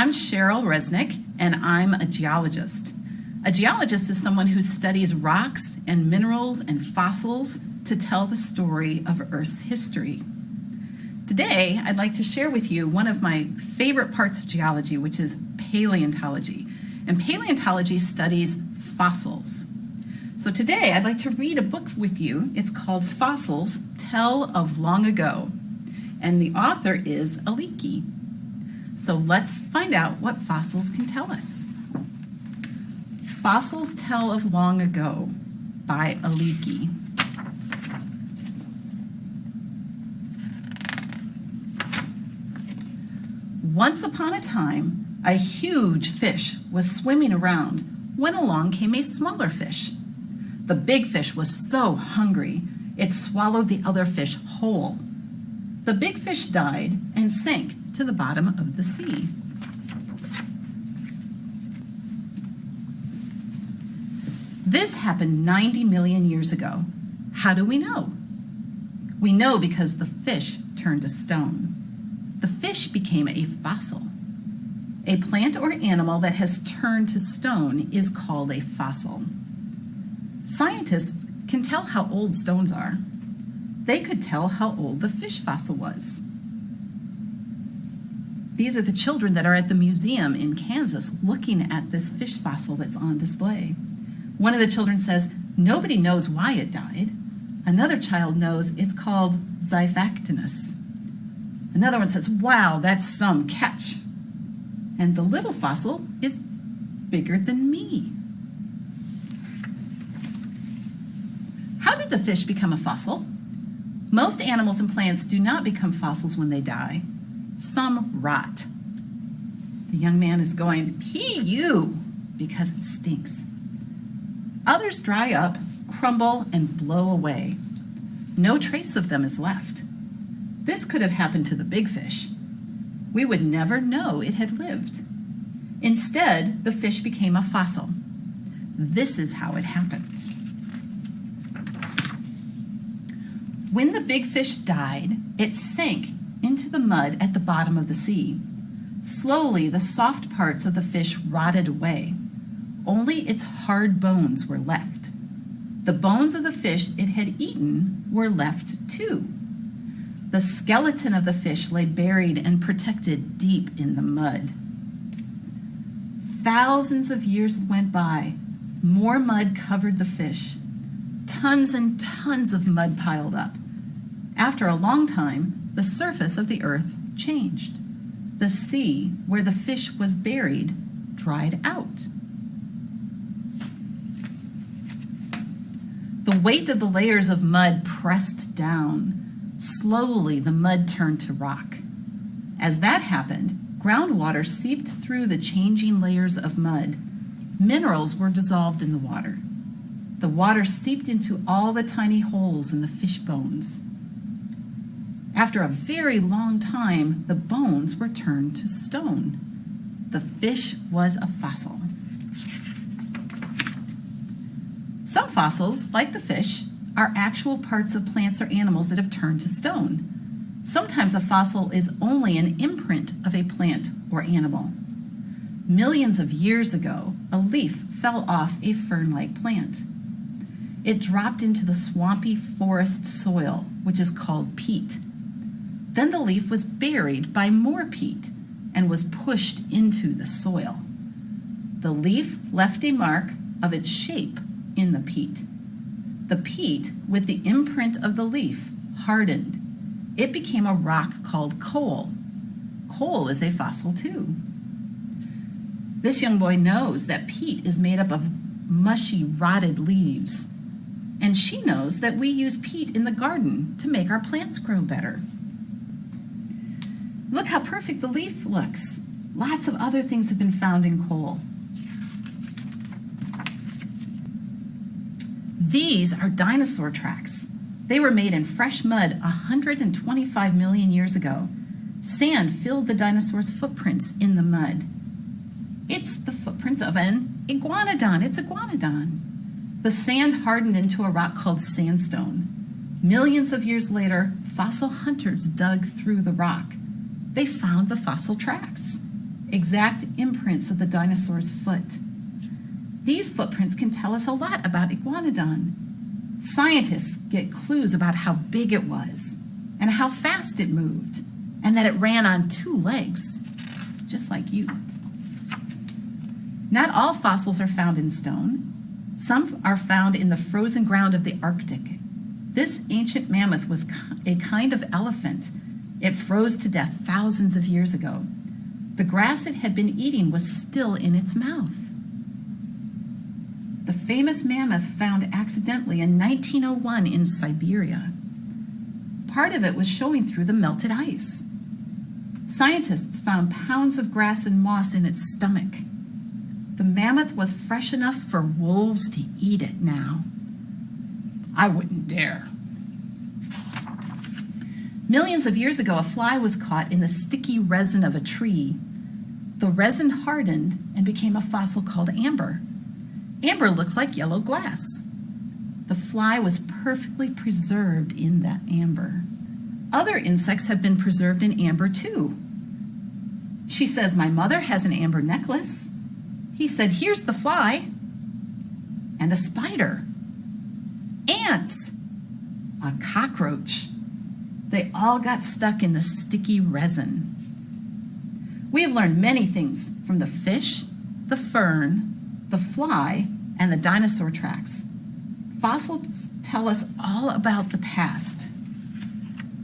I'm Cheryl Resnick, and I'm a geologist. A geologist is someone who studies rocks and minerals and fossils to tell the story of Earth's history. Today, I'd like to share with you one of my favorite parts of geology, which is paleontology. And paleontology studies fossils. So today, I'd like to read a book with you. It's called Fossils Tell of Long Ago. And the author is Aliki. So let's find out what fossils can tell us. Fossils Tell of Long Ago by Aliki. Once upon a time, a huge fish was swimming around when along came a smaller fish. The big fish was so hungry, it swallowed the other fish whole. The big fish died and sank to the bottom of the sea. This happened 90 million years ago. How do we know? We know because the fish turned to stone. The fish became a fossil. A plant or animal that has turned to stone is called a fossil. Scientists can tell how old stones are. They could tell how old the fish fossil was. These are the children that are at the museum in Kansas looking at this fish fossil that's on display. One of the children says, nobody knows why it died. Another child knows it's called xiphactinus. Another one says, wow, that's some catch. And the little fossil is bigger than me. How did the fish become a fossil? Most animals and plants do not become fossils when they die. Some rot. The young man is going, P.U., because it stinks. Others dry up, crumble, and blow away. No trace of them is left. This could have happened to the big fish. We would never know it had lived. Instead, the fish became a fossil. This is how it happened. When the big fish died, it sank into the mud at the bottom of the sea. Slowly, the soft parts of the fish rotted away. Only its hard bones were left. The bones of the fish it had eaten were left too. The skeleton of the fish lay buried and protected deep in the mud. Thousands of years went by. More mud covered the fish. Tons and tons of mud piled up. After a long time, the surface of the earth changed. The sea, where the fish was buried, dried out. The weight of the layers of mud pressed down. Slowly, the mud turned to rock. As that happened, groundwater seeped through the changing layers of mud. Minerals were dissolved in the water. The water seeped into all the tiny holes in the fish bones. After a very long time, the bones were turned to stone. The fish was a fossil. Some fossils, like the fish, are actual parts of plants or animals that have turned to stone. Sometimes a fossil is only an imprint of a plant or animal. Millions of years ago, a leaf fell off a fern-like plant. It dropped into the swampy forest soil, which is called peat. Then the leaf was buried by more peat and was pushed into the soil. The leaf left a mark of its shape in the peat. The peat, with the imprint of the leaf, hardened. It became a rock called coal. Coal is a fossil too. This young boy knows that peat is made up of mushy, rotted leaves. And she knows that we use peat in the garden to make our plants grow better. Look how perfect the leaf looks. Lots of other things have been found in coal. These are dinosaur tracks. They were made in fresh mud 125 million years ago. Sand filled the dinosaurs' footprints in the mud. It's the footprints of an iguanodon. It's iguanodon. The sand hardened into a rock called sandstone. Millions of years later, fossil hunters dug through the rock. They found the fossil tracks. exact imprints of the dinosaur's foot. These footprints can tell us a lot about Iguanodon. Scientists get clues about how big it was and how fast it moved, and that it ran on 2 legs, just like you. Not all fossils are found in stone. Some are found in the frozen ground of the Arctic. This ancient mammoth was a kind of elephant. It froze to death thousands of years ago. The grass it had been eating was still in its mouth. The famous mammoth found accidentally in 1901 in Siberia. Part of it was showing through the melted ice. Scientists found pounds of grass and moss in its stomach. The mammoth was fresh enough for wolves to eat it now. I wouldn't dare. Millions of years ago, a fly was caught in the sticky resin of a tree. The resin hardened and became a fossil called amber. Amber looks like yellow glass. The fly was perfectly preserved in that amber. Other insects have been preserved in amber too. She says, my mother has an amber necklace. He said, here's the fly. And a spider. Ants. A cockroach. They all got stuck in the sticky resin. We have learned many things from the fish, the fern, the fly, and the dinosaur tracks. Fossils tell us all about the past.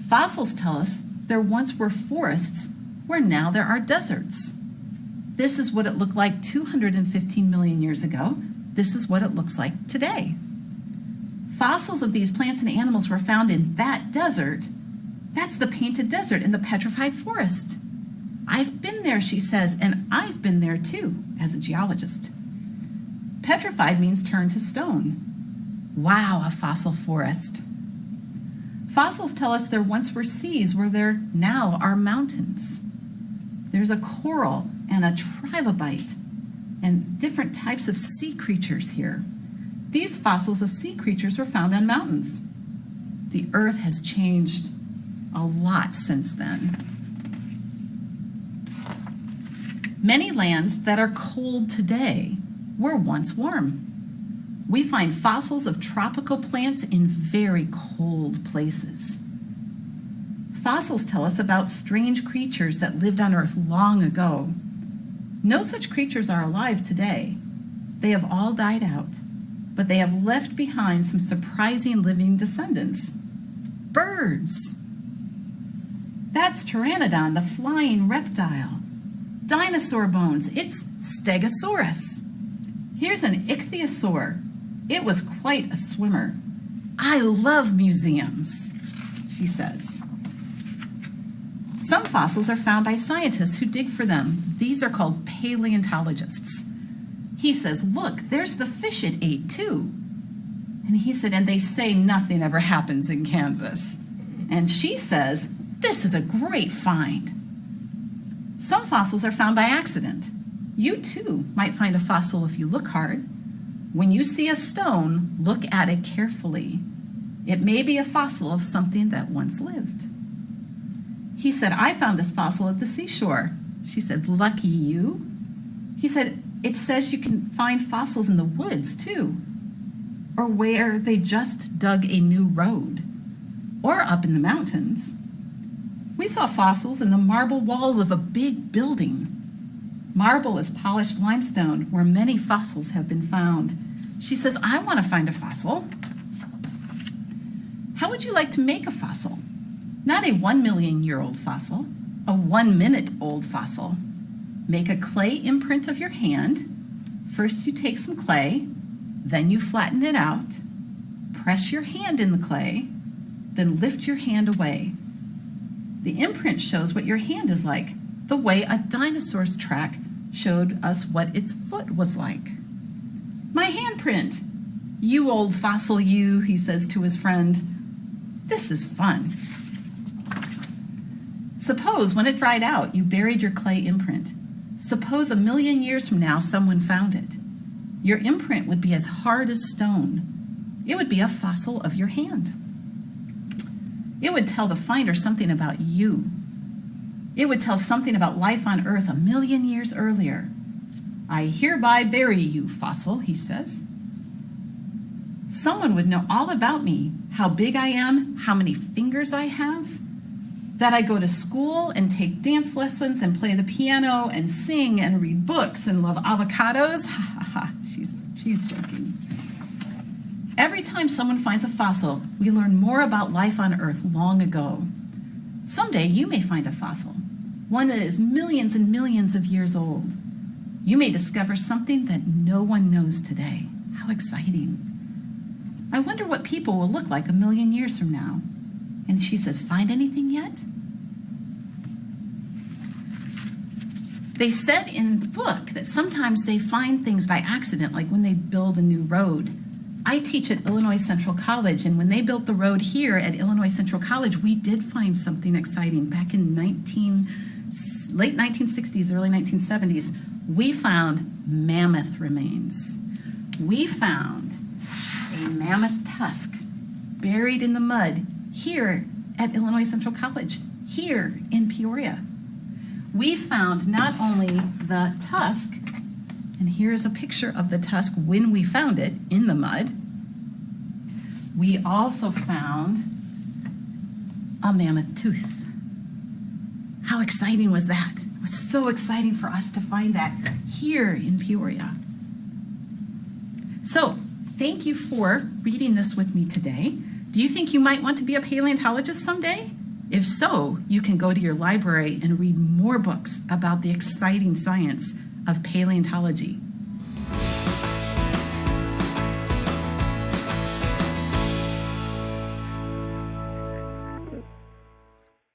Fossils tell us there once were forests where now there are deserts. This is what it looked like 215 million years ago. This is what it looks like today. Fossils of these plants and animals were found in that desert. That's the painted desert in the Petrified Forest. I've been there, she says, and I've been there too, as a geologist. Petrified means turned to stone. Wow, a fossil forest. Fossils tell us there once were seas where there now are mountains. There's a coral and a trilobite and different types of sea creatures here. These fossils of sea creatures were found on mountains. The earth has changed a lot since then. Many lands that are cold today were once warm. We find fossils of tropical plants in very cold places. Fossils tell us about strange creatures that lived on Earth long ago. No such creatures are alive today. They have all died out, but they have left behind some surprising living descendants. Birds. That's Pteranodon, the flying reptile. Dinosaur bones, it's Stegosaurus. Here's an ichthyosaur. It was quite a swimmer. I love museums, she says. Some fossils are found by scientists who dig for them. These are called paleontologists. He says, look, there's the fish it ate too. And he said, and they say nothing ever happens in Kansas. And she says, this is a great find. Some fossils are found by accident. You too might find a fossil if you look hard. When you see a stone, look at it carefully. It may be a fossil of something that once lived. He said, I found this fossil at the seashore. She said, lucky you. He said, it says you can find fossils in the woods too, or where they just dug a new road, or up in the mountains. We saw fossils in the marble walls of a big building. Marble is polished limestone where many fossils have been found. She says, I want to find a fossil. How would you like to make a fossil? Not a 1 million year old fossil, a 1 minute old fossil. Make a clay imprint of your hand. First you take some clay, then you flatten it out, press your hand in the clay, then lift your hand away. The imprint shows what your hand is like, the way a dinosaur's track showed us what its foot was like. My handprint. You old fossil you, he says to his friend. This is fun. Suppose when it dried out, you buried your clay imprint. Suppose 1 million years from now someone found it. Your imprint would be as hard as stone. It would be a fossil of your hand. It would tell the finder something about you. It would tell something about life on Earth 1 million years earlier. I hereby bury you, fossil, he says. Someone would know all about me, how big I am, how many fingers I have, that I go to school and take dance lessons and play the piano and sing and read books and love avocados. Ha ha ha, she's joking. Every time someone finds a fossil, we learn more about life on Earth long ago. Someday you may find a fossil, one that is millions and millions of years old. You may discover something that no one knows today. How exciting. I wonder what people will look like 1 million years from now. And she says, find anything yet? They said in the book that sometimes they find things by accident, like when they build a new road. I teach at Illinois Central College, and when they built the road here at Illinois Central College, we did find something exciting. Back in late 1960s, early 1970s, we found mammoth remains. We found a mammoth tusk buried in the mud here at Illinois Central College, here in Peoria. We found not only the tusk, and here's a picture of the tusk when we found it in the mud. We also found a mammoth tooth. How exciting was that? It was so exciting for us to find that here in Peoria. So, thank you for reading this with me today. Do you think you might want to be a paleontologist someday? If so, you can go to your library and read more books about the exciting science of paleontology.